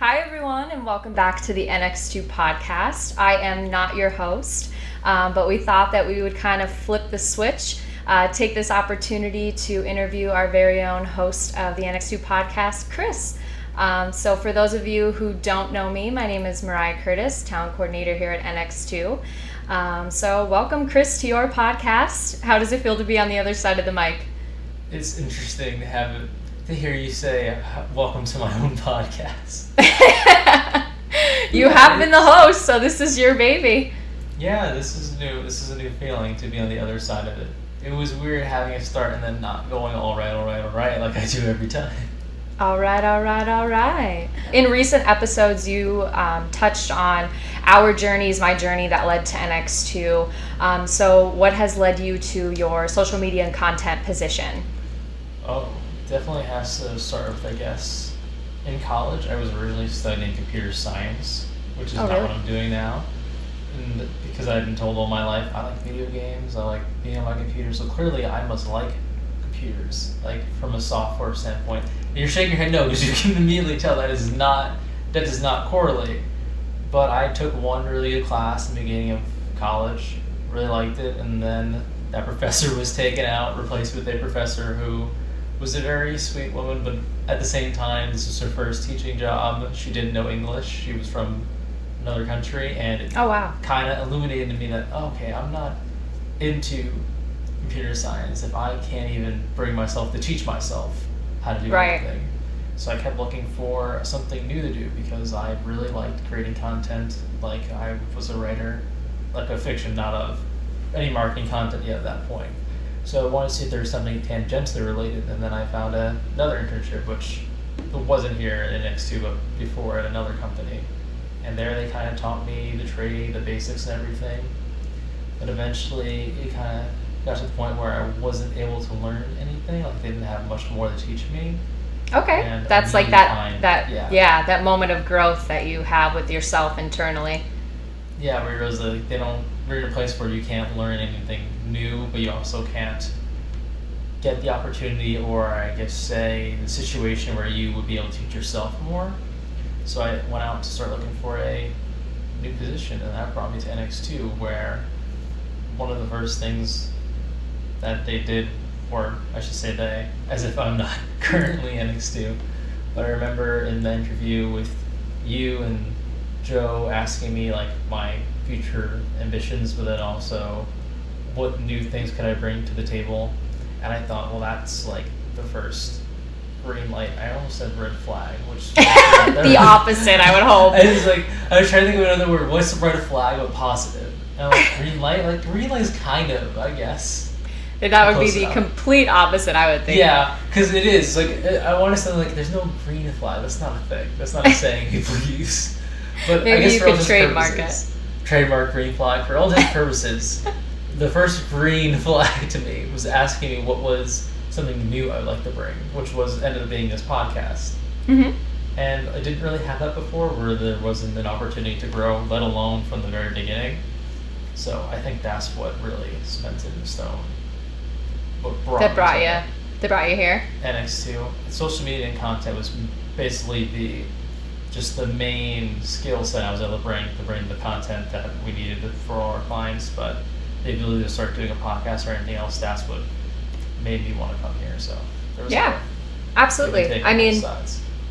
Hi, everyone, and welcome back to the ENX2 podcast. I am not your host, but we thought that we would kind of flip the switch, take this opportunity to interview our very own host of the ENX2 podcast, Chris. So for those of you who don't know me, my name is Mariah Curtis, talent coordinator here at ENX2. So welcome, Chris, to your podcast. How does it feel to be on the other side of the mic? It's interesting to hear you say, welcome to my own podcast. You have been the host, so this is your baby. Yeah, this is new. This is a new feeling to be on the other side of it. It was weird having it start and then not going all right, like I do every time. All right. In recent episodes, you touched on our journeys, my journey that led to NX2. So what has led you to your social media and content position? Oh, definitely has to start with, I guess, in college. I was originally studying computer science, which is not really? what I'm doing now. And because I've been told all my life, I like video games, I like being on my computer, so clearly I must like computers, like from a software standpoint. And you're shaking your head no, because you can immediately tell that does not correlate. But I took one really good class in the beginning of college, really liked it, and then that professor was taken out, replaced with a professor who was a very sweet woman, but at the same time, this was her first teaching job. She didn't know English. She was from another country, and it kind of illuminated to me that, okay, I'm not into computer science if I can't even bring myself to teach myself how to do anything. So I kept looking for something new to do because I really liked creating content. Like, I was a writer, like a fiction, not of any marketing content yet at that point. So I wanted to see if there was something tangentially related, and then I found another internship, which wasn't here at ENX2, but before at another company. And there they kind of taught me the trade, the basics and everything. But eventually it kind of got to the point where I wasn't able to learn anything, like they didn't have much more to teach me. Okay, And that's like that moment of growth that you have with yourself internally. Yeah, where you realize like we're in a place where you can't learn anything new, but you also can't get the opportunity, or I guess say the situation where you would be able to teach yourself more. So I went out to start looking for a new position, and that brought me to NX2, where one of the first things that they did, or I should say they, as if I'm not currently NX2, but I remember in the interview with you and Joe asking me like my future ambitions, but then also what new things could I bring to the table. And I thought, well, that's like the first green light. I almost said red flag, which the opposite, I would hope. I was trying to think of another word. What's the red flag but positive? And I'm like, green light? Like, green light is kind of, I guess. That would be the complete opposite, I would think. Yeah, because it is. Like, I want to say, like, there's no green flag. That's not a thing. That's not a saying people use. But maybe I guess you for all could trademark it. Trademark green flag. For all intents purposes, the first green flag to me was asking me what was something new I would like to bring, which ended up being this podcast. Mm-hmm. And I didn't really have that before, where there wasn't an opportunity to grow, let alone from the very beginning. So I think that's what really cemented in stone. That brought you here. NX2. Social media and content was basically the main skill set I was able to bring the content that we needed for all our clients. But the ability to start doing a podcast or anything else, that's what made me want to come here. So there was absolutely. I mean,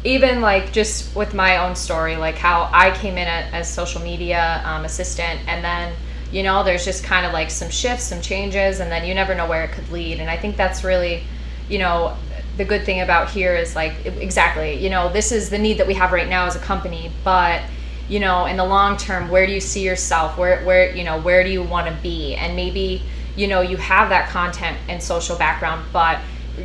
even like just with my own story, like how I came in as social media assistant, and then there's just kind of like some shifts, some changes, and then you never know where it could lead. And I think that's really, the good thing about here is like, exactly, this is the need that we have right now as a company, but, in the long term, where do you see yourself? Where do you want to be? And maybe, you have that content and social background, but,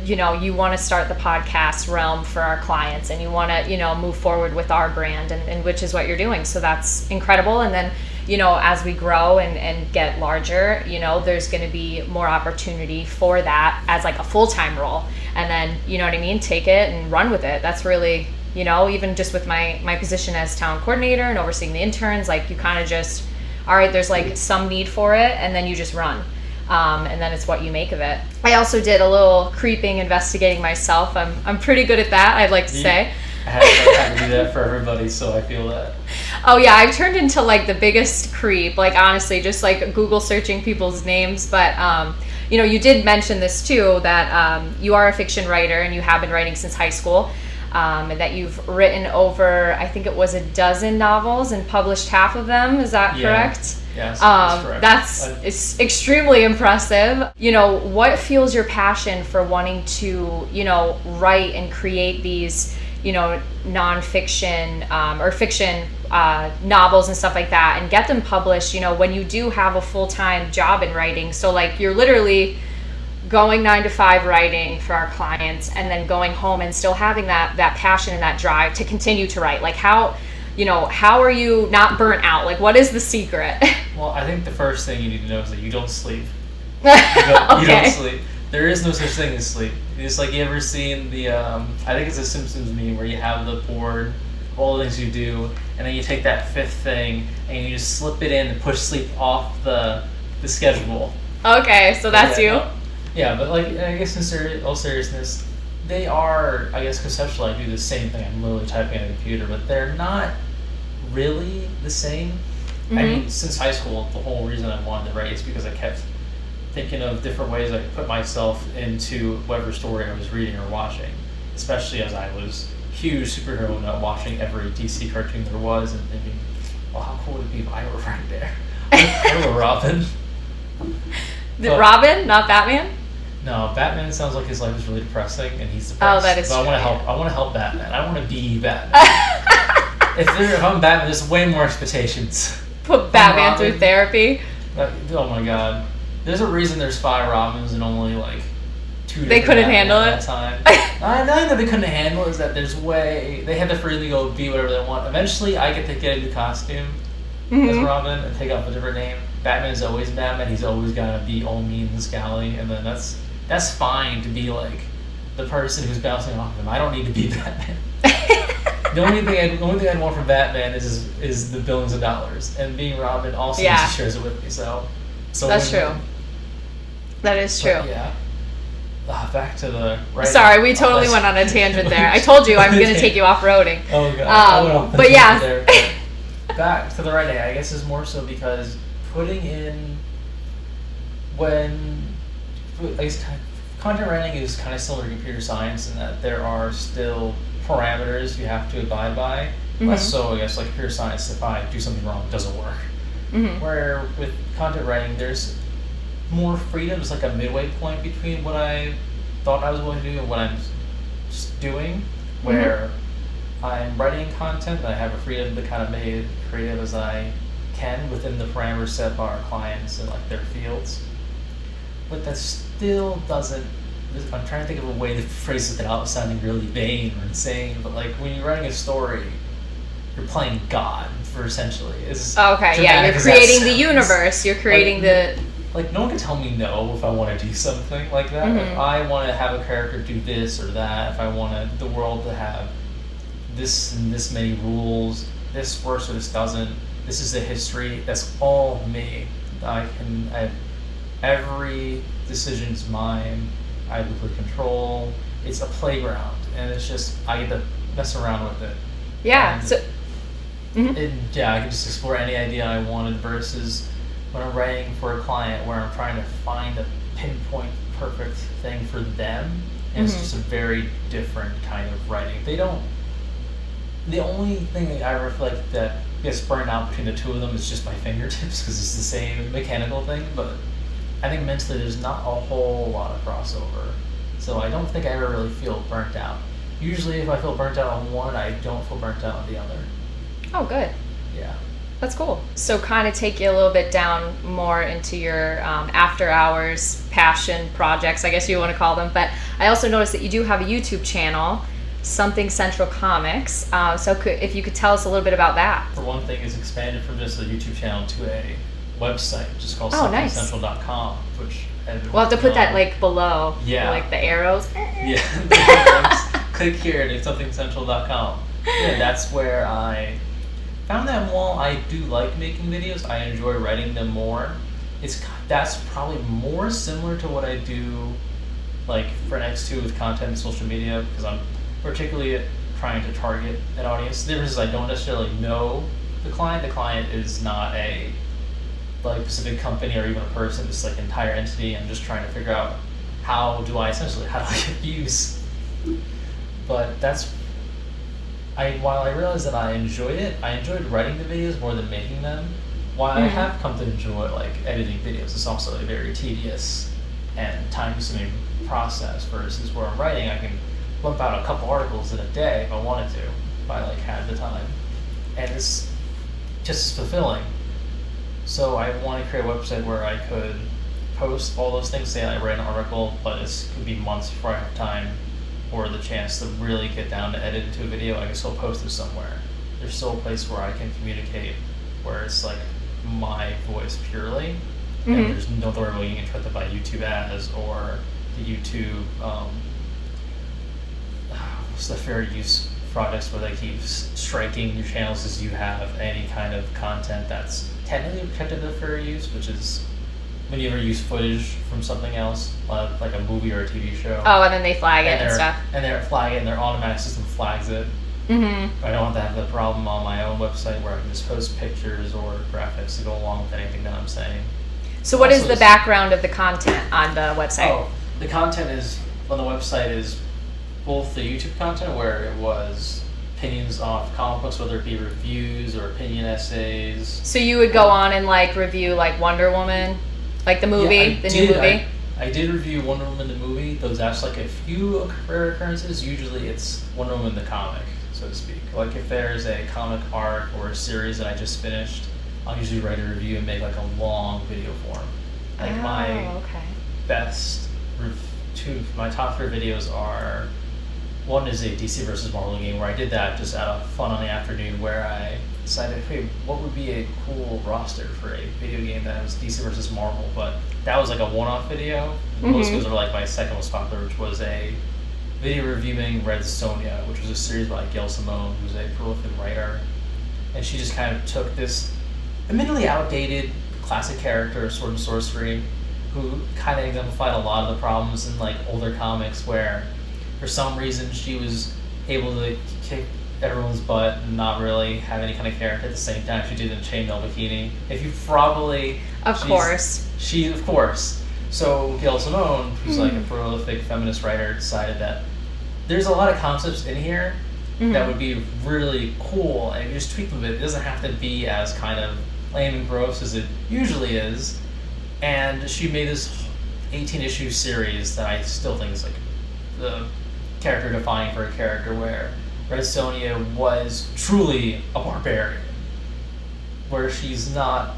you want to start the podcast realm for our clients, and you want to, move forward with our brand, and which is what you're doing. So that's incredible. And then, as we grow and get larger, there's going to be more opportunity for that as like a full-time role. And then, you know what I mean? Take it and run with it. That's really, even just with my position as talent coordinator and overseeing the interns, like you kind of just, all right, there's like some need for it, and then you just run. And then it's what you make of it. I also did a little creeping investigating myself. I'm pretty good at that, I'd like to say. had to do that for everybody, so I feel that. Oh yeah, I've turned into like the biggest creep, like honestly, just like Google searching people's names. But you did mention this too, that you are a fiction writer and you have been writing since high school, and that you've written over, I think it was 12 novels and published half of them. Is that correct? Yes, that's correct. It's extremely impressive. What fuels your passion for wanting to, write and create these, nonfiction or fiction novels and stuff like that, and get them published, when you do have a full-time job in writing? So like you're literally going 9 to 5 writing for our clients, and then going home and still having that passion and that drive to continue to write. Like how are you not burnt out? Like, what is the secret? Well, I think the first thing you need to know is that you don't sleep. Okay. You don't sleep. There is no such thing as sleep. It's like, you ever seen the, I think it's a Simpsons meme where you have the board, all the things you do, and then you take that fifth thing and you just slip it in and push sleep off the schedule. Okay, so that's you? Yeah, but like, I guess in all seriousness, they are, I guess conceptually, I do the same thing. I'm literally typing on a computer, but they're not really the same. Mm-hmm. I mean, since high school, the whole reason I wanted to write is because I kept thinking of different ways I could put myself into whatever story I was reading or watching, especially as I was a huge superhero nut, watching every DC cartoon there was and thinking, well, how cool would it be if I were right there? Or Robin. Robin, not Batman? No, Batman sounds like his life is really depressing and he's depressed. Oh, that is but true. I want to help Batman. I want to be Batman. if I'm Batman, there's way more expectations. Put Batman through therapy. Oh my god. There's a reason there's 5 Robins and only like 2 They couldn't handle it? at that time. I know they couldn't handle it, is that they had to freely go be whatever they want. Eventually I get to get a new costume as Robin and take off a different name. Batman's always Batman, he's always gotta be all mean and scowly, and then that's fine to be like the person who's bouncing off of him. I don't need to be Batman. The only thing I'd want from Batman is the billions of dollars, and being Robin also just shares it with me. So that's true. That is true. But yeah. Back to the writing. Sorry, we totally went on a tangent there. I told you I'm going to take you off-roading. Oh god. But yeah. There. Back to the writing, I guess, is more so because putting in content writing is kind of similar to computer science in that there are still parameters you have to abide by. Mm-hmm. Less so, I guess, like computer science, if I do something wrong, it doesn't work. Mm-hmm. Where with content writing, there's more freedom. It's like a midway point between what I thought I was going to do and what I'm just doing, where I'm writing content and I have a freedom to kind of make it creative as I can within the parameters set by our clients and like their fields. But that still doesn't, I'm trying to think of a way to phrase it without sounding really vain or insane, but like when you're writing a story, you're playing God for essentially. Okay, yeah, you're creating the universe, you're creating Like, no one can tell me no if I want to do something like that. Mm-hmm. If I want to have a character do this or that, if I want the world to have this and this many rules, this works or this doesn't, this is the history, that's all me. Every decision's mine. I have complete control. It's a playground, and it's just, I get to mess around with it. Yeah. And I can just explore any idea I wanted versus when I'm writing for a client where I'm trying to find a pinpoint perfect thing for them, and it's just a very different kind of writing. The only thing that I reflect that gets burned out between the two of them is just my fingertips, because it's the same mechanical thing, but I think mentally there's not a whole lot of crossover. So I don't think I ever really feel burnt out. Usually if I feel burnt out on one, I don't feel burnt out on the other. Oh, good. Yeah. That's cool. So kind of take you a little bit down more into your after hours passion projects, I guess you want to call them. But I also noticed that you do have a YouTube channel, Something Central Comics. If you could tell us a little bit about that. For one thing, it's expanded from just a YouTube channel to a website, just called somethingcentral.com, which we'll have to put that like below, like the arrows. Yeah, click here and it's somethingcentral.com. Yeah, that's where I found that while I do like making videos, I enjoy writing them more. That's probably more similar to what I do, like for ENX2 with content and social media, because I'm particularly trying to target an audience. The difference is I don't necessarily know the client. The client is not a like specific company or even a person. It's like an entire entity. I'm just trying to figure out how do I get views. But while I realized that I enjoyed it, I enjoyed writing the videos more than making them. While I have come to enjoy like editing videos, it's also a very tedious and time-consuming process. Versus where I'm writing, I can bump out a couple articles in a day if I wanted to, if I like had the time, and it's just fulfilling. So I want to create a website where I could post all those things. Say I write an article, but it could be months before I have time or the chance to really get down to edit into a video. I can still post it somewhere. There's still a place where I can communicate, where it's like my voice purely, and there's no worry about being interrupted by YouTube ads or the YouTube what's the fair use projects where they keep striking your channels as you have any kind of content that's technically protected of fair use, which is when you ever use footage from something else, like a movie or a TV show. Oh, and then they flag it and stuff. And they flag it, and their automatic system flags it. I don't have to have the problem on my own website where I can just post pictures or graphics to go along with anything that I'm saying. So what is the background of the content on the website? Oh, the content is on the website is both the YouTube content where it was opinions off comic books, whether it be reviews or opinion essays. So you would go on and like review like Wonder Woman, like the movie, new movie? I did review Wonder Woman the movie. Those actually like a few rare occurrences. Usually it's Wonder Woman the comic, so to speak. Like if there's a comic arc or a series that I just finished, I'll usually write a review and make like a long video form. Like my top 3 videos are, one is a DC versus Marvel game where I did that just out of fun on the afternoon, where I decided, hey, what would be a cool roster for a video game that was DC versus Marvel? But that was like a one-off video. Most of those are like my second most popular, which was a video reviewing Red Sonja, which was a series by Gail Simone, who's a prolific writer. And she just kind of took this admittedly outdated classic character, Sword and Sorcery, who kind of exemplified a lot of the problems in like older comics where for some reason she was able to kick everyone's butt and not really have any kind of character at the same time she did in Chainmail Bikini. If you probably... Of course. So Gail Simone, who's like a prolific feminist writer, decided that there's a lot of concepts in here that would be really cool, and you just tweak them a bit. It doesn't have to be as kind of lame and gross as it usually is. And she made this 18-issue series that I still think is like the character defining for a character, where Red Sonja was truly a barbarian, where she's not...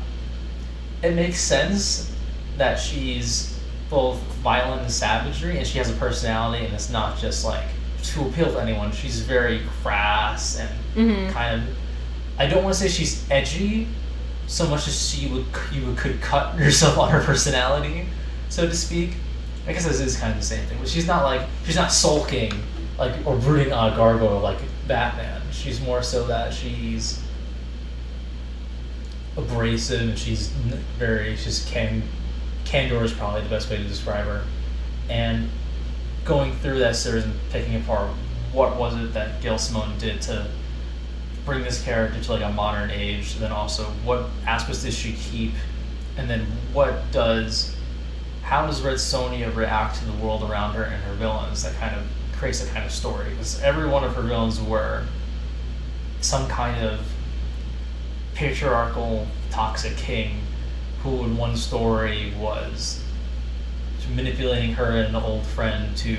It makes sense that she's both violent and savagery, and she has a personality, and it's not just like to appeal to anyone. She's very crass and kind of... I don't want to say she's edgy so much as you could cut yourself on her personality, so to speak. I guess this is kind of the same thing, but she's not sulking like or brooding on a gargoyle like Batman. She's more so that she's abrasive and she's candor is probably the best way to describe her. And going through that series and picking apart what was it that Gail Simone did to bring this character to like a modern age, and then also what aspects did she keep, and then how does Red Sonja react to the world around her and her villains? That kind of creates a kind of story, because every one of her villains were some kind of patriarchal toxic king who in one story was manipulating her and an old friend to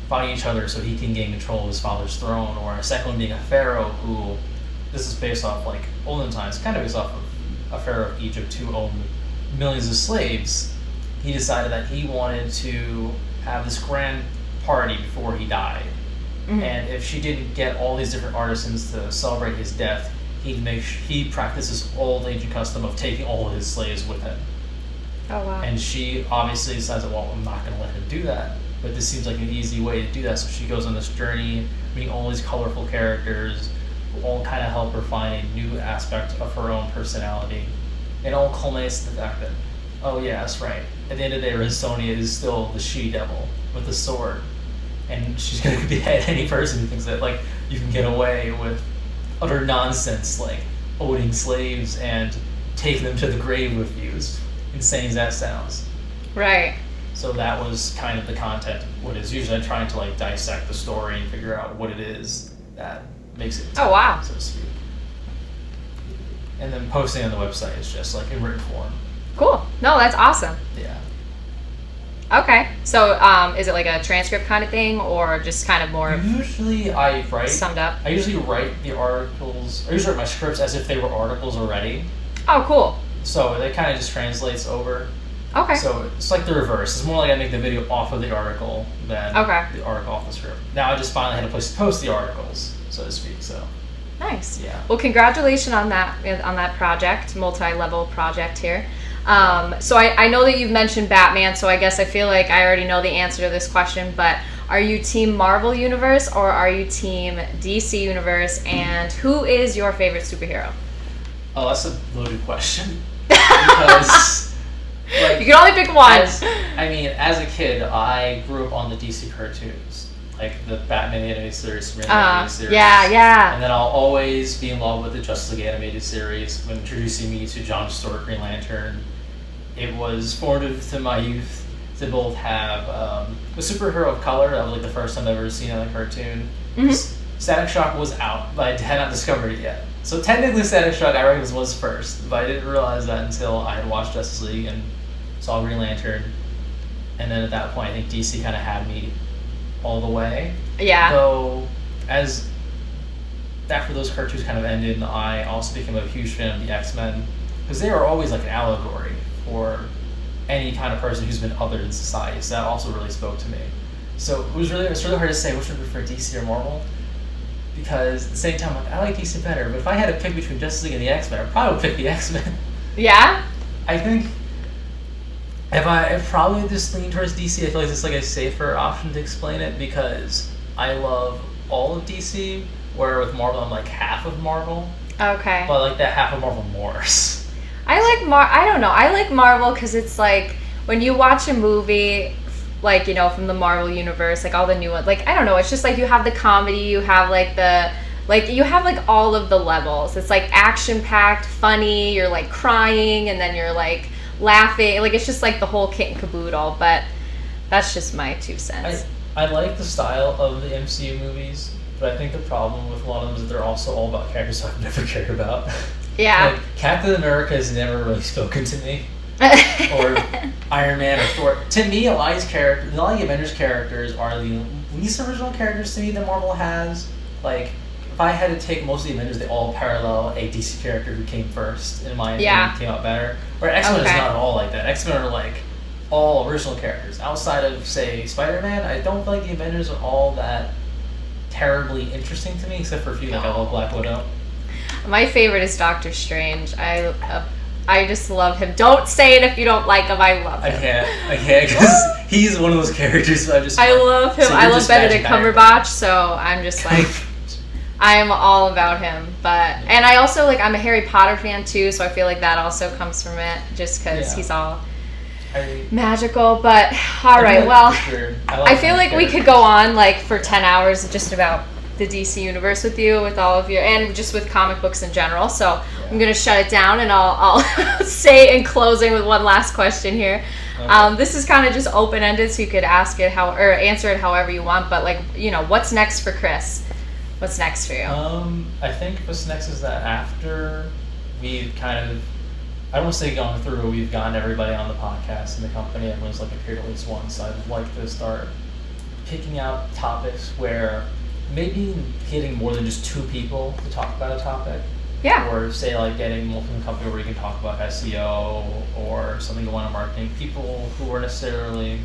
fight each other so he can gain control of his father's throne, or a second one being a pharaoh who, this is based off like olden times, kind of based off of a pharaoh of Egypt who owned millions of slaves. He decided that he wanted to have this grand party before he died. And if she didn't get all these different artisans to celebrate his death, he practiced this old ancient custom of taking all of his slaves with him. Oh, wow. And she obviously decides that, well, I'm not going to let him do that. But this seems like an easy way to do that. So she goes on this journey, meeting all these colorful characters who all kind of help her find a new aspect of her own personality. It all culminates in the fact that, oh yeah, that's right. At the end of the day, Red Sonja is still the she-devil with the sword. And she's going to behead any person who thinks that, like, you can get away with utter nonsense like owning slaves and taking them to the grave with you, as insane as that sounds. Right. So that was kind of the content. What is usually I'm trying to like dissect the story and figure out what it is that makes it. Oh wow. So to speak. And then posting on the website is just like in written form. Cool. No, that's awesome. Yeah. Okay. So, is it like a transcript kind of thing, or just kind of more Usually I write summed up? I usually write the articles. I usually write my scripts as if they were articles already. Oh, cool. So it kind of just translates over. Okay. So it's like the reverse. It's more like I make the video off of the article than the article off the script. Now I just finally had a place to post the articles, so to speak. So. Nice. Yeah. Well, congratulations on that project, multi-level project here. So I know that you've mentioned Batman, so I guess I feel like I already know the answer to this question, but are you team Marvel Universe or are you team DC Universe, and who is your favorite superhero? Oh, that's a loaded question. Because like, you can only pick one. As a kid, I grew up on the DC cartoons, like the Batman animated series, Superman animated series. Yeah. And then I'll always be in love with the Justice League animated series. When introducing me to John Stewart, Green Lantern, it was formative to my youth to both have a superhero of color. That was like the first time I've ever seen on a cartoon. Mm-hmm. Static Shock was out, but I had not discovered it yet. So technically Static Shock, I reckon, was first, but I didn't realize that until I had watched Justice League and saw Green Lantern. And then at that point, I think DC kind of had me all the way. Yeah. Though, after those cartoons kind of ended, I also became a huge fan of the X-Men, because they are always like an allegory for any kind of person who's been othered in society. So that also really spoke to me. So it's really hard to say which one I prefer, DC or Marvel, because at the same time, I like DC better. But if I had to pick between Justice League and the X-Men, I probably would pick the X-Men. Yeah. I think if probably just lean towards DC. I feel like it's like a safer option to explain it, because I love all of DC, where with Marvel I'm like half of Marvel. Okay. But I like that half of Marvel more. I don't know. I like Marvel because it's like when you watch a movie, like, you know, from the Marvel universe, like all the new ones, like, I don't know, it's just like you have the comedy, you have like you have like all of the levels. It's like action packed, funny, you're like crying, and then you're like laughing. Like, it's just like the whole kit and caboodle, but that's just my 2 cents. I like the style of the MCU movies, but I think the problem with a lot of them is that they're also all about characters I've never cared about. Yeah. Like, Captain America has never really spoken to me. Or Iron Man or Thor. To me, a lot of the Avengers characters are the least original characters to me that Marvel has. Like, if I had to take most of the Avengers, they all parallel a DC character who came first, in my opinion, came out better. Or X-Men is not at all like that. X-Men are like all original characters. Outside of, say, Spider-Man, I don't feel like the Avengers are all that terribly interesting to me, except for a few, like I love Black Widow. My favorite is Doctor Strange. I just love him. Don't say it if you don't like him. I love him. I can't, because he's one of those characters that I love him. So I love Benedict Cumberbatch, so I'm just like, I'm all about him. And I also, like, I'm a Harry Potter fan too, so I feel like that also comes from it, just because he's all magical. But all right, well, I feel like we could go on like for 10 hours just about the DC universe with you, with all of your, and just with comic books in general. So I'm gonna shut it down, and I'll say in closing with one last question here. Okay. This is kind of just open ended, so you could ask it or answer it however you want. But, like, you know, what's next for Chris? What's next for you? I think what's next is that after we've kind of, I don't want to say gone through, we've gotten everybody on the podcast in the company, everyone's like appeared at least once. So I'd like to start picking out topics where maybe getting more than just 2 people to talk about a topic. Yeah. Or say like getting multiple company where you can talk about SEO or something going on marketing. People who are necessarily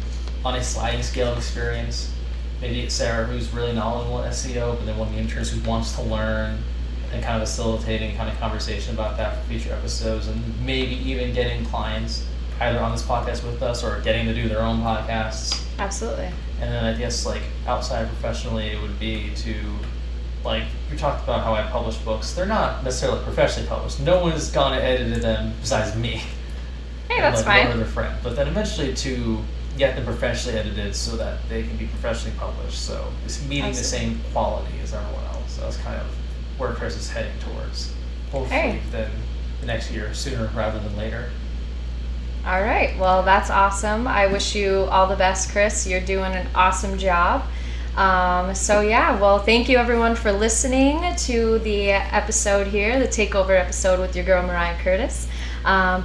on a sliding scale of experience. Maybe it's Sarah who's really knowledgeable in SEO, but then one of the interns who wants to learn, and kind of facilitating kind of conversation about that for future episodes, and maybe even getting clients either on this podcast with us or getting to do their own podcasts. Absolutely. And then I guess, like, outside professionally, it would be to, like, we talked about how I publish books. They're not necessarily professionally published. No one has gone and edited them besides me. Hey, that's fine. One other friend. But then eventually to get them professionally edited so that they can be professionally published. So it's meeting the same quality as everyone else. So that's kind of where Chris is heading towards. Hopefully within the next year, sooner rather than later. All right. Well, that's awesome. I wish you all the best, Chris. You're doing an awesome job. Well, thank you everyone for listening to the episode here, the takeover episode with your girl Mariah Curtis.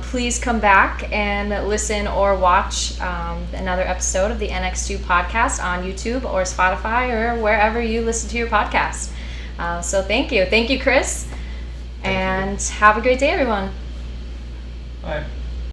Please come back and listen or watch another episode of the ENX2 podcast on YouTube or Spotify or wherever you listen to your podcast. So thank you. Thank you, Chris. Have a great day, everyone. Bye.